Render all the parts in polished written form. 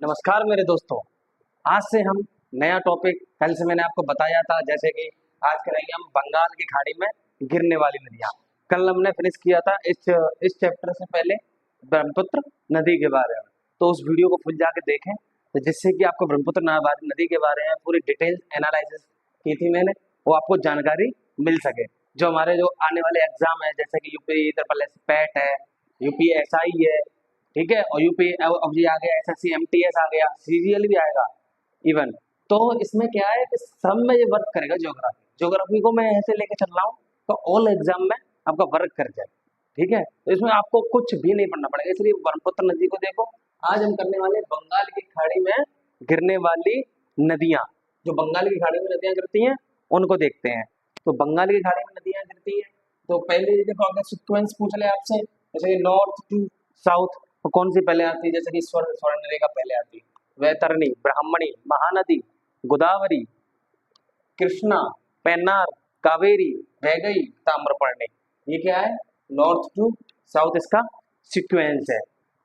नमस्कार मेरे दोस्तों। आज से हम नया टॉपिक, कल से मैंने आपको बताया था, जैसे कि आज करेंगे हम बंगाल की खाड़ी में गिरने वाली नदियां। कल हमने फिनिश किया था इस चैप्टर से पहले ब्रह्मपुत्र नदी के बारे में। तो उस वीडियो को फुल जाके देखें, तो जिससे कि आपको ब्रह्मपुत्र नदी के बारे में पूरी डिटेल एनालिसिस की थी मैंने, वो आपको जानकारी मिल सके। जो हमारे जो आने वाले एग्जाम है, जैसे कि यूपी ट्रिपल एस पैट है, यूपी एसआई है, ठीक है, और यूपी अब ये आ गया एसएससी एमटीएस आ गया, सीजीएल भी आएगा इवन। तो इसमें क्या है कि सब में ये वर्क करेगा। ज्योग्राफी ज्योग्राफी को मैं ऐसे लेके चल रहा हूँ तो ऑल एग्जाम में आपका वर्क कर जाए, ठीक है। तो इसमें आपको कुछ भी नहीं पढ़ना पड़ेगा, इसलिए ब्रह्मपुत्र नदी को देखो। आज हम करने वाले बंगाल की खाड़ी में गिरने वाली नदियां। जो बंगाल की खाड़ी में नदियां गिरती हैं उनको देखते हैं। तो बंगाल की खाड़ी में नदियां गिरती हैं, तो पहले देखो, अगर सिक्वेंस पूछ ले आपसे, जैसे नॉर्थ टू साउथ, तो कौन सी पहले आती है? जैसे कि स्वर्ण रेखा पहले आती है, वैतरणी, ब्राह्मणी, महानदी, गोदावरी, कृष्णा, पेन्नार, कावेरी, वैगई, ताम्रपर्णी। ये क्या है? नॉर्थ टू साउथ इसका सीक्वेंस है,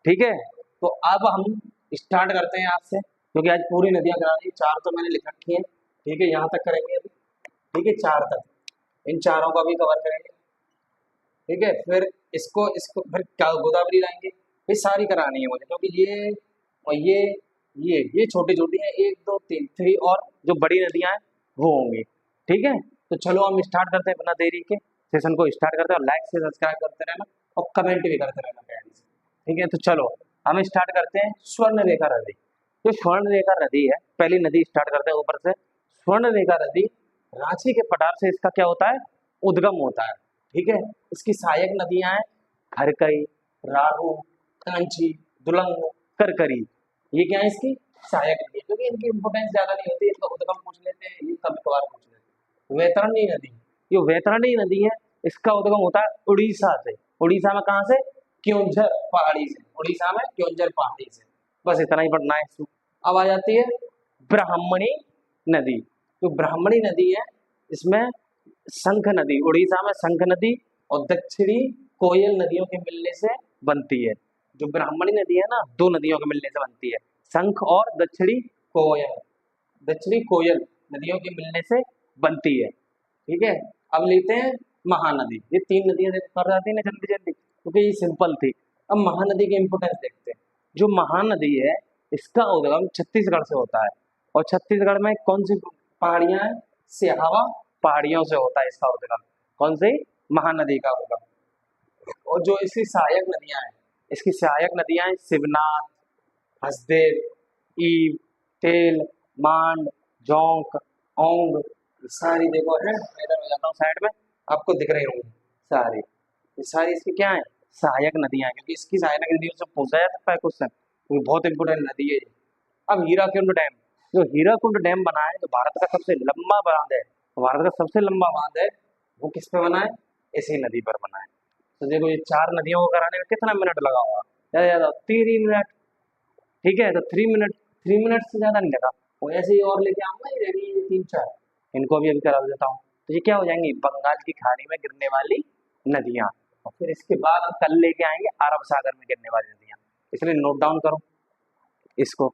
ठीक है। तो अब हम स्टार्ट करते हैं आज से, क्योंकि आज पूरी नदियां करानी, चार तो मैंने लिख रखी है, ठीक है, यहाँ तक करेंगे अभी, ठीक है, चार तक, इन चारों को भी कवर करेंगे, ठीक है। फिर इसको इसको फिर क्या गोदावरी लाएंगे, ये सारी करानी है मुझे, क्योंकि ये और ये छोटी छोटी है, एक दो तीन थ्री, और जो बड़ी नदियां हैं वो होंगी, ठीक है। तो चलो हम स्टार्ट करते हैं बिना देरी के, सेशन को स्टार्ट करते हैं। और लाइक से सब्सक्राइब करते रहना और कमेंट भी करते रहना फ्रेंड्स, ठीक है। तो चलो हम स्टार्ट करते हैं स्वर्ण रेखा नदी। जो स्वर्ण रेखा नदी है, पहली नदी स्टार्ट करते हैं ऊपर से। स्वर्ण रेखा नदी रांची के पठार से इसका क्या होता है? उद्गम होता है, ठीक है। इसकी सहायक नदियां हैं खरकई, राहू, कांची, दुलंग, करकरी। ये क्या है? इसकी सहायक नदी है, क्योंकि इनकी इंपोर्टेंस ज्यादा नहीं होती। इसका उद्गम पूछ लेते हैं, ये कभी कभार पूछ लेते हैं। वैतरणी नदी, ये वैतरणी नदी है, इसका उद्गम होता है उड़ीसा से। उड़ीसा में कहाँ से? क्योंझर पहाड़ी से। उड़ीसा में क्योंझर पहाड़ी से। बस इतना ही पढ़ना है इसमें। अब आ जाती है ब्राह्मणी नदी। जो ब्राह्मणी नदी है, इसमें शंख नदी, उड़ीसा में शंख नदी और दक्षिणी कोयल नदियों के मिलने से बनती है। जो ब्राह्मणी नदी है ना, दो नदियों के मिलने से बनती है, शंख और दक्षिणी कोयल। दक्षिणी कोयल नदियों के मिलने से बनती है, ठीक है। अब लेते हैं महानदी। ये तीन नदियां कर जाती है ना जल्दी जल्दी, क्योंकि ये सिंपल थी। अब महानदी की इंपोर्टेंस देखते हैं। जो महानदी है, इसका उद्गम छत्तीसगढ़ से होता है। और छत्तीसगढ़ में कौन सी पहाड़ियां हैं? सिहावा पहाड़ियों से होता है इसका उद्गम। कौन सी? महानदी का उद्गम। और जो इसकी सहायक नदियां हैं, इसकी सहायक नदियां हैं शिवनाथ, हसदेव, ईव, तेल, मांड, जोंक, ओंग। सारी देखो है, मैं इधर हो जाता हूँ साइड में, आपको दिख रही होंगी सारी। ये सारी इसकी क्या है? सहायक नदियां हैं, क्योंकि इसकी सहायक नदियों से पूछा जा सकता है क्वेश्चन, क्योंकि बहुत इंपोर्टेंट नदी है ये। अब हीराकुंड डैम। जो हीराकुंड डैम बना है, जो भारत का सबसे लंबा बांध है, भारत का सबसे लंबा बांध है, वो किस पे बना है? इसी नदी पर बना है। तो देखो, ये चार नदियों को कराने में कितना मिनट लगा होगा? ज्यादा ज्यादा 3 मिनट, ठीक है। तो 3 मिनट, 3 मिनट से ज्यादा नहीं लगा। वो ऐसे ही और लेके आऊंगा, ये रह गई तीन चार, इनको भी अभी करा देता हूँ। तो ये क्या हो जाएंगी? बंगाल की खाड़ी में गिरने वाली नदियां। और फिर इसके बाद हम कल लेके आएंगे अरब सागर में गिरने वाली नदियां। इसलिए नोट डाउन करो इसको।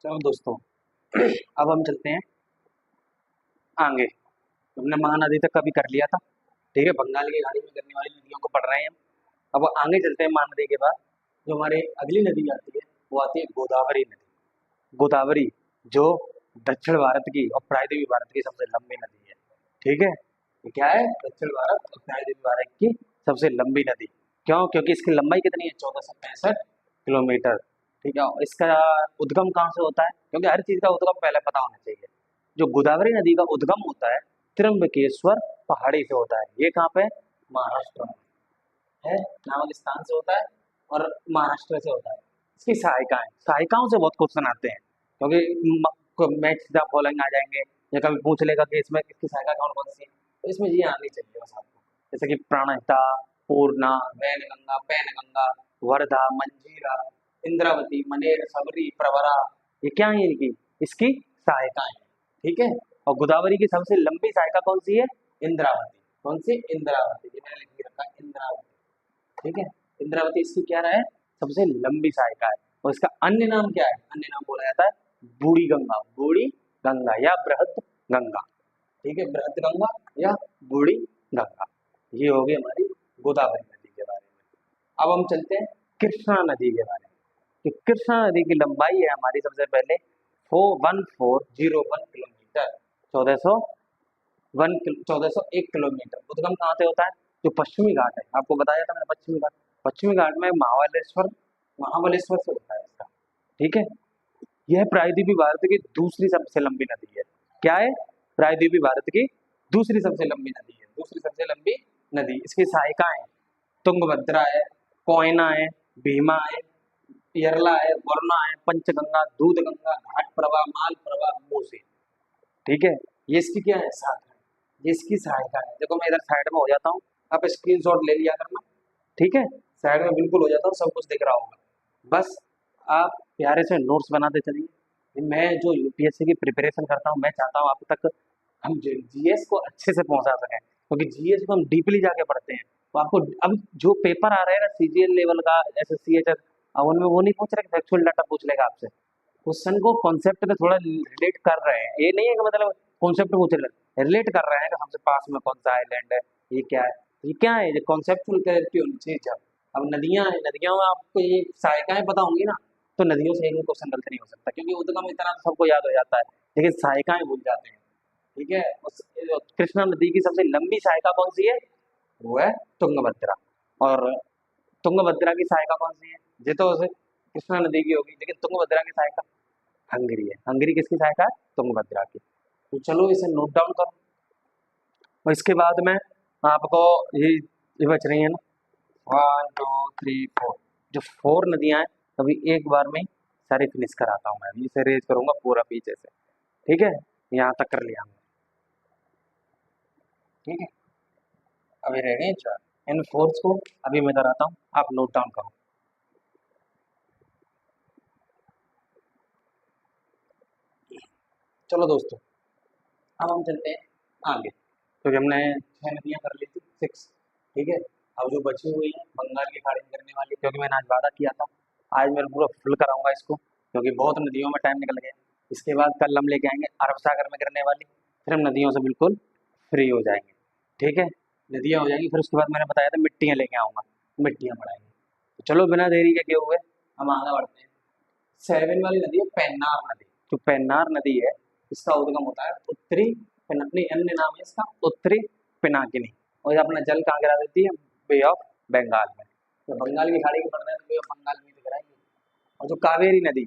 चलो दोस्तों, अब हम चलते हैं आगे। हमने महानदी तक कभी कर लिया था, ठीक है। बंगाल की खाड़ी में गिरने वाली नदियों को पढ़ रहे हैं हम। अब आगे चलते हैं महानदी के बाद। जो हमारी अगली नदी आती है, वो आती है गोदावरी नदी। गोदावरी, जो दक्षिण भारत की और प्रायद्वीपीय भारत की सबसे लंबी नदी है, ठीक है। ये क्या है? दक्षिण भारत और प्रायद्वीपीय भारत की सबसे लंबी नदी। क्यों? क्योंकि इसकी लंबाई कितनी है? 1465 किलोमीटर, ठीक है। और इसका उद्गम कहाँ से होता है? क्योंकि हर चीज का उद्गम पहले पता होना चाहिए। जो गोदावरी नदी का उद्गम होता है, त्र्यंबकेश्वर पहाड़ी से होता है। ये कहाँ पे? महाराष्ट्र में है, नामक स्थान से होता है, और महाराष्ट्र से होता है। इसकी सहायिकाएं, सहायिकाओं से बहुत क्वेश्चन आते हैं, क्योंकि मैथ्स जब फॉलोइंग आ जाएंगे, या कभी पूछ लेगा कि इसमें इसकी सहायिका कौन कौन सी है, तो इसमें ये आनी चाहिए बस आपको। जैसे कि प्राणहिता, पूर्णा, वैनगंगा, पैनगंगा, वर्धा, मंजीरा, इंद्रावती, मनेर, सबरी, प्रवरा। ये क्या है? इनकी इसकी सहायिकाएं हैं, ठीक है। और गोदावरी की सबसे लंबी सहायिका कौन सी है? इंद्रावती। कौन सी? इंद्रावती। ये मैंने लिख के रखा है, इंद्रावती। ठीक है, इंद्रावती इसकी क्या है? सबसे लंबी सहायिका है। और इसका अन्य नाम क्या है? अन्य नाम बोला जाता है बूढ़ी गंगा, बूढ़ी गंगा या बृहद गंगा। ठीक है, बृहद गंगा या बूढ़ी गंगा। ये हो गई हमारी गोदावरी नदी के बारे में। अब हम चलते हैं कृष्णा नदी के बारे में। कि कृष्णा नदी की लंबाई है हमारी सबसे पहले 1401 किलोमीटर, 1401 किलोमीटर। उद्गम कहाँ से होता है? जो पश्चिमी घाट है, आपको बताया था मैंने, पश्चिमी घाट। पश्चिमी घाट में महाबलेश्वर, महाबलेश्वर से होता है इसका। ठीक है, यह प्रायद्वीपीय भारत की दूसरी सबसे लंबी नदी है। क्या है? प्रायद्वीपीय भारत की दूसरी सबसे लंबी नदी है, दूसरी सबसे लंबी नदी। इसकी सहायिकाएं तुंगभद्रा है, कोयना है, भीमा है, यरला है, वरुणा है, पंचगंगा, दूधगंगा, घाट प्रवाह, माल प्रवाह, मूसी। ठीक है, ये इसकी क्या है? शाखा है, ये इसकी सहायिका है। देखो मैं इधर साइड में हो जाता हूँ, आप स्क्रीनशॉट ले लिया करना। ठीक है, साइड में बिल्कुल हो जाता हूँ, सब कुछ दिख रहा होगा। बस आप प्यारे से नोट्स बनाते चलिए। मैं जो यूपीएससी की प्रिपरेशन करता हूँ, मैं चाहता हूँ आप तक हम जीएस को अच्छे से पहुंचा सकें, क्योंकि जीएस को हम डीपली जाके पढ़ते हैं। तो आपको अब जो पेपर आ रहे हैं ना सीजीएल लेवल का, एसएससी एचएस, अब उनमें वो नहीं पूछ रहे, फैक्चुअल डाटा पूछ लेगा आपसे। क्वेश्चन को कॉन्सेप्ट में थोड़ा रिलेट कर रहे हैं, ये नहीं है कि मतलब कॉन्सेप्ट पूछ रहे हैं, रिलेट कर रहे हैं कि हमसे पास में कौन सा आइलैंड है, ये क्या है, ये क्या है, ये कॉन्सेप्चुअल क्लैरिटी होनी चाहिए। जब अब नदियां हैं, नदियों में आपको ये सहायिकाएं पता होंगी ना, तो नदियों से एक भी क्वेश्चन गलत नहीं हो सकता, क्योंकि उद्गम इतना तो सबको याद हो जाता है, लेकिन सहायिकाएं भूल जाते हैं। ठीक है, कृष्णा नदी की सबसे लंबी सहायिका कौन सी है? वो है तुंगभद्रा। और तुंगभद्रा की सहायिका कौन सी है? ये तो उसे कृष्णा नदी की होगी, लेकिन तुंगभद्रा की सहायिका हंगरी है। हंगरी किसकी सहायता है? तुंगभद्रा की। तो चलो इसे नोट डाउन करो। और इसके बाद में आपको ये बच रही है ना, 1 2 3 4, जो 4 नदियां हैं, अभी एक बार में सारी फिनिश कराता हूँ। मैं अभी इसे रेज करूंगा पूरा पीछे से। ठीक है, यहाँ तक कर लिया हमने। ठीक है, अभी रह गए 4। इन फोर्स को अभी मैं कराता हूँ, आप नोट डाउन करो। चलो दोस्तों, अब हम चलते हैं आगे, क्योंकि हमने 6 नदियां कर ली थी, 6। ठीक है, अब जो बची हुई है बंगाल की खाड़ी में करने वाली, क्योंकि मैंने आज वादा किया था, आज मैं पूरा फुल कराऊंगा इसको, क्योंकि बहुत नदियों में टाइम निकल गया। इसके बाद कल हम लेके आएंगे अरब सागर में करने वाली, फिर हम नदियों से बिल्कुल फ्री हो जाएंगे। ठीक है, नदियां हो जाएंगी, फिर उसके बाद मैंने बताया था मिट्टियां लेके आऊंगा, मिट्टियां पढ़ाएंगे। तो चलो बिना देरी के किए हुए हम आगे बढ़ते हैं। 7 वाली नदी है पेन्नार नदी। जो पेन्नार नदी है, इसका उद्गम होता है उत्तरी नहीं, अन्य नाम है इसका उत्तरी पिनाकिनी। और ये अपना जल कहाँ गिरा देती है? बे ऑफ बंगाल में। तो बंगाल की खाड़ी में पड़ रहा है, तो बे ऑफ बंगाल में दिख रहा है। और जो कावेरी नदी,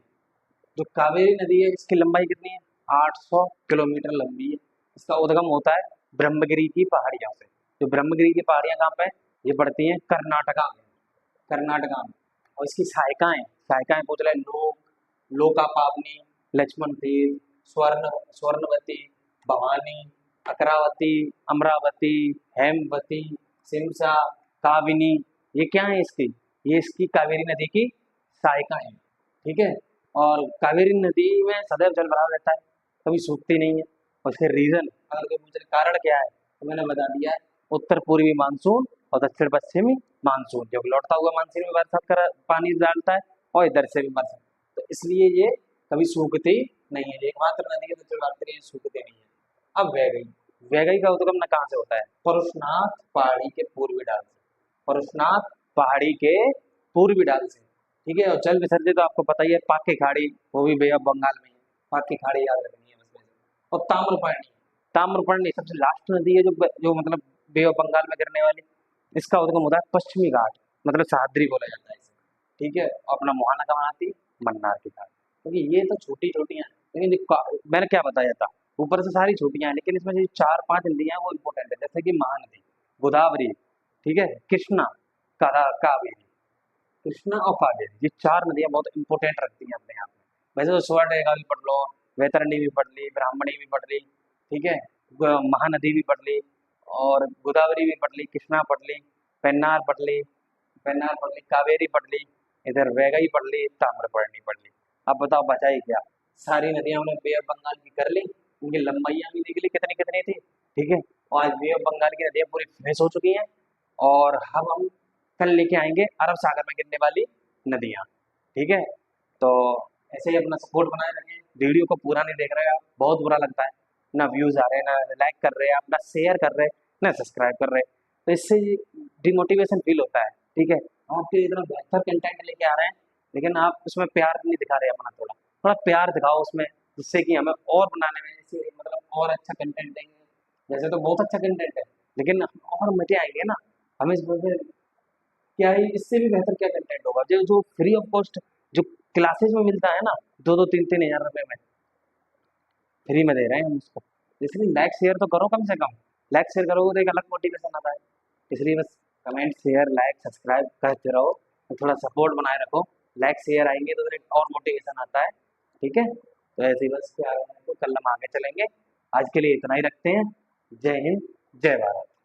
जो कावेरी नदी है, इसकी लंबाई कितनी है? 800 किलोमीटर लंबी है। इसका उद्गम होता है ब्रह्मगिरी की पहाड़ियों से। जो ब्रह्मगिरी की पहाड़ियां कहाँ पे है? ये पड़ती हैं कर्नाटका में, कर्नाटका में। और इसकी सहायिकाएं, सहायिकाएं पूछ रहे लोक, लोका पावनी, लक्ष्मण तीर्थ, स्वर्णवती, भवानी, अकरावती, अमरावती, हेमवती, सिमसा, काबिनी। ये क्या है इसकी? ये इसकी कावेरी नदी की सहायिका है। ठीक है, और कावेरी नदी में सदैव जल भरा रहता है, कभी सूखती नहीं है। और इसके रीजन अगर कोई पूछे कारण क्या है, तो मैंने बता दिया है, उत्तर पूर्वी मानसून और दक्षिण पश्चिमी मानसून, जब लौटता हुआ मानसून में बरसात कर पानी डालता है, और इधर से भी बरसात, तो इसलिए ये कभी सूखती नहीं है। एकमात्र नदी है दक्षिण भारत की, ये सूखती नहीं है। अब वैगई, वैगई का उद्गम न कहाँ से होता है? परशुनाथ पहाड़ी के पूर्वी डाल से, परशुनाथ पहाड़ी के पूर्वी डाल से। ठीक है, और जल विसर्जित तो आपको पता ही है, पाके खाड़ी, वो भी बे ऑफ बंगाल में है। पाके खाड़ी याद रखनी है बस वैसे। और ताम्रपर्णी, ताम्रपर्णी सबसे लास्ट नदी है, जो मतलब बे ऑफ बंगाल में गिरने वाली। इसका उद्गम होता है पश्चिमी घाट, मतलब सह्याद्री बोला जाता है इसे। ठीक है, और अपना मुहाना कहाँ आती है? मन्नार के घाट। क्योंकि ये तो छोटी छोटी हैं, लेकिन मैंने क्या बताया था, ऊपर से सारी छोटियां हैं, लेकिन इसमें जो 4 5 नदियां हैं वो इंपॉर्टेंट है, जैसे कि महानदी, गोदावरी, ठीक है, कृष्णा, कावेरी, कृष्णा और कावेरी, ये 4 नदियां बहुत इंपॉर्टेंट रखती हैं अपने आप में। वैसे तो स्वर्णरेखा भी पढ़ लो, वैतरणी भी पढ़ ली, ब्राह्मणी भी पढ़ ली, ठीक है, महानदी भी पढ़ ली, और गोदावरी भी पढ़ ली, कृष्णा पढ़ ली, पेन्नार पढ़ ली, पेन्नार पढ़ ली, कावेरी पढ़ ली, इधर वैगई पढ़ ली, ताम्रपर्णी पढ़ ली। अब बताओ बचाई क्या? सारी नदियां हमने बे ऑफ बंगाल की कर ली, उनकी लंबाइयां भी निकली कितनी कितनी थी। ठीक है, और आज बे ऑफ बंगाल की नदियाँ पूरी फिनिश हो चुकी हैं, और अब हम कल लेके आएंगे अरब सागर में गिरने वाली नदियाँ। ठीक है, तो ऐसे ही अपना सपोर्ट बनाए रखें। वीडियो को पूरा नहीं देख रहे आप, बहुत बुरा लगता है, ना व्यूज आ रहे हैं, ना लाइक कर रहे हैं आप, ना शेयर कर रहे हैं, ना सब्सक्राइब कर रहे हैं, तो इससे डिमोटिवेशन फील होता है। ठीक है, आपके इतना बेहतर कंटेंट लेके आ रहे हैं, लेकिन आप उसमें प्यार नहीं दिखा रहे अपना, थोड़ा थोड़ा प्यार दिखाओ उसमें, जिससे कि हमें और बनाने में जैसे मतलब और अच्छा कंटेंट देंगे। वैसे तो बहुत अच्छा कंटेंट है, लेकिन हम और मजे आएंगे ना हमें इसमें फिर। क्या ही इससे भी बेहतर क्या कंटेंट होगा जो जो फ्री ऑफ कॉस्ट, जो क्लासेज में मिलता है ना, 2-2 3-3 हज़ार रुपए में फ्री में दे रहे हैं हम उसको। इसलिए लाइक शेयर तो करो, कम से कम लाइक शेयर करोगे तो एक अलग मोटिवेशन आता है। इसलिए बस कमेंट शेयर लाइक सब्सक्राइब करते रहो, तो थोड़ा सपोर्ट बनाए रखो। लाइक शेयर आएंगे तो फिर एक और मोटिवेशन आता है। ठीक है, तो ऐसे ही बस क्या है, तो कल हम आगे चलेंगे। आज के लिए इतना ही रखते हैं। जय हिंद, जय भारत।